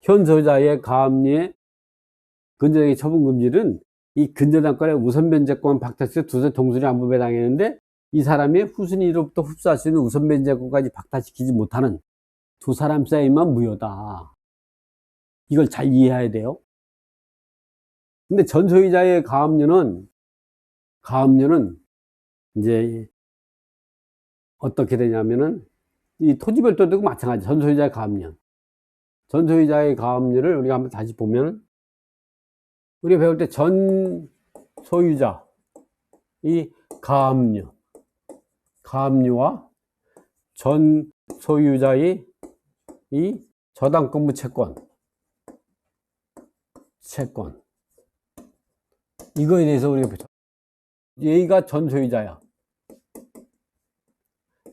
현 소유자의 가압류의 근저당의 처분금지는 이 근저당권의 우선변제권 박탈시켜 두세 동순위 안부배당했는데 이 사람이 후순위로부터 흡수할 수 있는 우선변제권까지 박탈시키지 못하는 두 사람 사이만 무효다. 이걸 잘 이해해야 돼요. 근데 전 소유자의 가압류는 이제 어떻게 되냐면은 이 토지별도도 마찬가지. 전 소유자의 가압류. 전 소유자의 가압류를 우리가 한번 다시 보면 우리가 배울 때 전 소유자 이 가압류와 전 소유자의 이 저당권부 채권 이거에 대해서 우리가 보죠. 얘가 전 소유자야.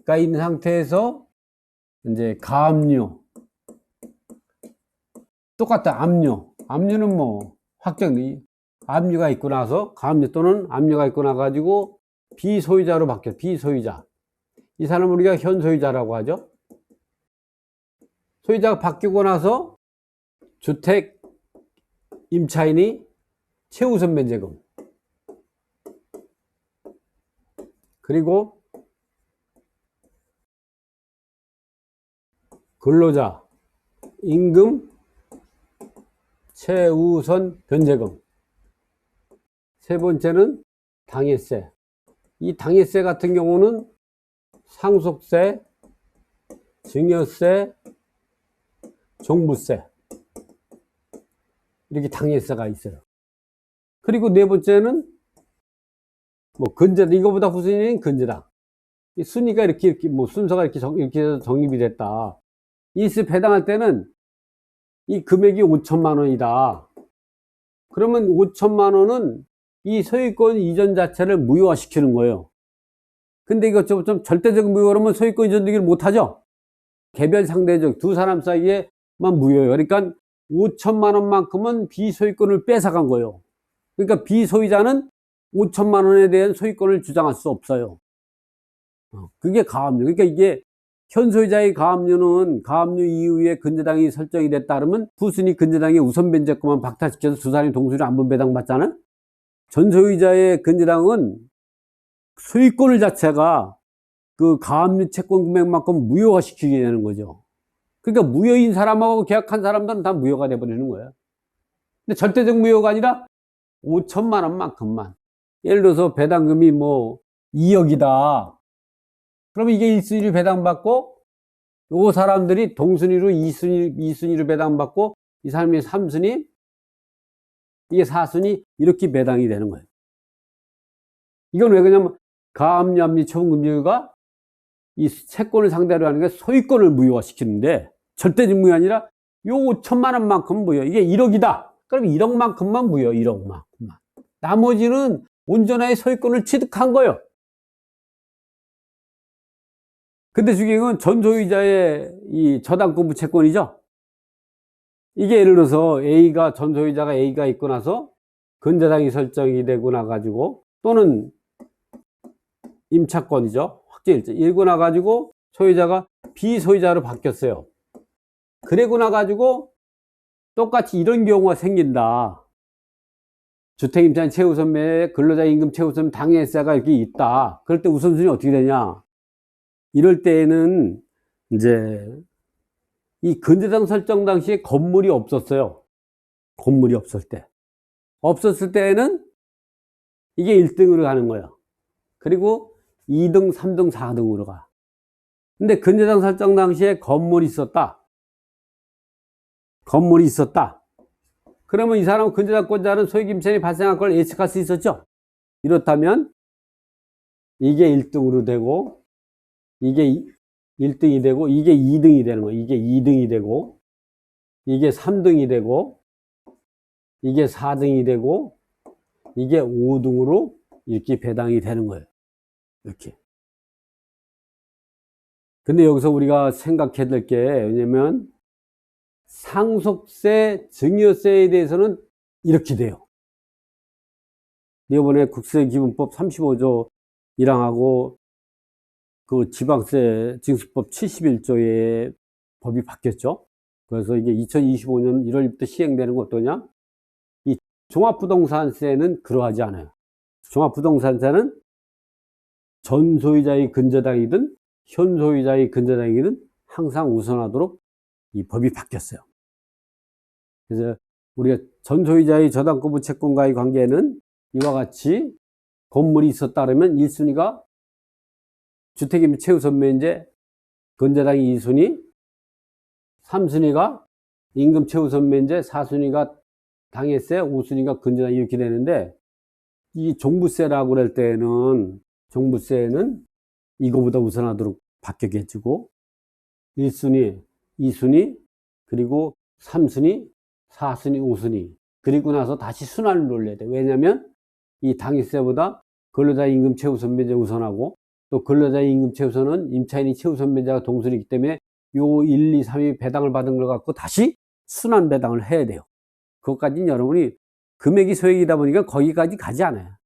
그러니까 이 상태에서 이제 가압류 똑같다. 압류는 뭐 확정이 압류가 있고 나서 가압류 또는 압류가 있고 나 가지고 비소유자로 바뀌어. 비소유자. 이 사람을 우리가 현 소유자라고 하죠. 소유자가 바뀌고 나서 주택 임차인이 최우선 변제금 그리고 근로자 임금 최우선 변제금 세 번째는 당해세. 이 당해세 같은 경우는 상속세, 증여세, 종부세 이렇게 당해세가 있어요. 그리고 네 번째는 뭐 근저당, 이거보다 후순위는 근저당. 이 순위가 이렇게 뭐 순서가 이렇게 정립이 됐다. 이스 배당할 때는 이 금액이 5천만 원이다. 그러면 5천만 원은 이 소유권 이전 자체를 무효화시키는 거예요. 근데 이거 좀 절대적 무효라면 소유권 이전 되기를 못하죠. 개별 상대적 두 사람 사이에만 무효예요. 그러니까 5천만 원만큼은 비소유권을 뺏어간 거예요. 그러니까 비소유자는 5천만 원에 대한 소유권을 주장할 수 없어요. 그게 가압류. 그러니까 이게 현 소유자의 가압류는 가압류 이후에 근저당이 설정이 됐다 그러면 후순위 근저당의 우선 변제권만 박탈시켜서 두 사람이 동순위로 안분배당 받잖아요. 전 소유자의 근저당은 소유권을 자체가 그 가압류 채권 금액만큼 무효화 시키게 되는 거죠. 그러니까 무효인 사람하고 계약한 사람들은 다 무효가 돼버리는 거예요. 근데 절대적 무효가 아니라 5천만 원만큼만. 예를 들어서 배당금이 뭐 2억이다. 그러면 이게 1순위로 배당받고 요 사람들이 동순위로 2순위로 배당받고 이 사람이 3순위 이게 4순위 이렇게 배당이 되는 거예요. 이건 왜 그러냐면 가압류, 압류, 처분금지가 이 채권을 상대로 하는 게 소유권을 무효화시키는데 절대적 무효가 아니라 요 5천만 원만큼 무효. 이게 1억이다. 그럼 1억만큼만 무효. 1억만큼만. 나머지는 온전하게 소유권을 취득한 거예요. 근데 중요한 건 전 소유자의 이 저당권부 채권이죠. 이게 예를 들어서 전 소유자가 A가 있고 나서 근저당이 설정이 되고 나가지고 또는 임차권이죠. 확정일자. 이러고 나가지고 소유자가 비소유자로 바뀌었어요. 그러고 나가지고 똑같이 이런 경우가 생긴다. 주택임차인 최우선 매매, 근로자 임금 최우선 당해세가 이렇게 있다. 그럴 때 우선순위 어떻게 되냐? 이럴 때에는 이제 이 근저당 설정 당시에 건물이 없었어요. 건물이 없을 때. 없었을 때에는 이게 1등으로 가는 거예요. 그리고 2등, 3등, 4등으로 가. 근데 근저당 설정 당시에 건물이 있었다. 그러면 이 사람은 근저당권자는 소유임차인이 발생한 걸 예측할 수 있었죠. 이렇다면 이게 1등으로 되고 이게 1등이 되고 이게 2등이 되는 거예요. 이게 2등이 되고 이게 3등이 되고 이게 4등이 되고 이게 5등으로 이렇게 배당이 되는 거예요. 이렇게. 근데 여기서 우리가 생각해야 될 게 왜냐면 상속세, 증여세에 대해서는 이렇게 돼요. 이번에 국세기본법 35조 1항하고 그 지방세 징수법 71조의 법이 바뀌었죠. 그래서 이게 2025년 1월부터 시행되는 거 어떠냐? 이 종합부동산세는 그러하지 않아요. 종합부동산세는 전 소유자의 근저당이든 현 소유자의 근저당이든 항상 우선하도록 이 법이 바뀌었어요. 그래서 우리가 전 소유자의 저당권부 채권과의 관계는 이와 같이 건물이 있었다 그러면 1순위가 주택임 최우선 면제 근저당이 2순위, 3순위가 임금 최우선 면제, 4순위가 당해세, 5순위가 근저당 이렇게 되는데, 이 종부세라고 할 때는 종부세는 이거보다 우선하도록 바뀌겠지고 1순위, 2순위, 그리고 3순위, 4순위, 5순위 그리고 나서 다시 순환을 올려야 돼. 왜냐하면 이 당해세보다 근로자 임금 최우선 면제 우선하고 또 근로자 임금 최우선은 임차인이 최우선 면제가 동순이기 때문에 요 1, 2, 3위 배당을 받은 걸 갖고 다시 순환 배당을 해야 돼요. 그것까지는 여러분이 금액이 소액이다 보니까 거기까지 가지 않아요.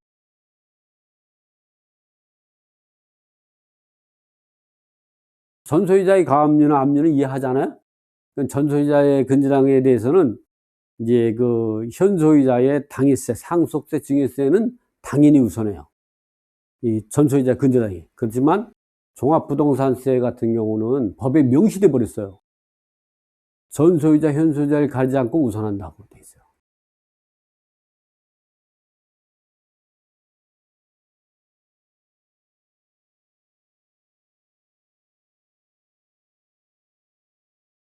전소유자의 가압류나 압류는 이해하잖아요. 전소유자의 근저당에 대해서는 이제 그 현소유자의 당해세, 상속세, 증여세는 당연히 우선해요. 이 전소유자 근저당이. 그렇지만 종합부동산세 같은 경우는 법에 명시돼 버렸어요. 전소유자, 현소유자를 가리지 않고 우선한다고 돼 있어요.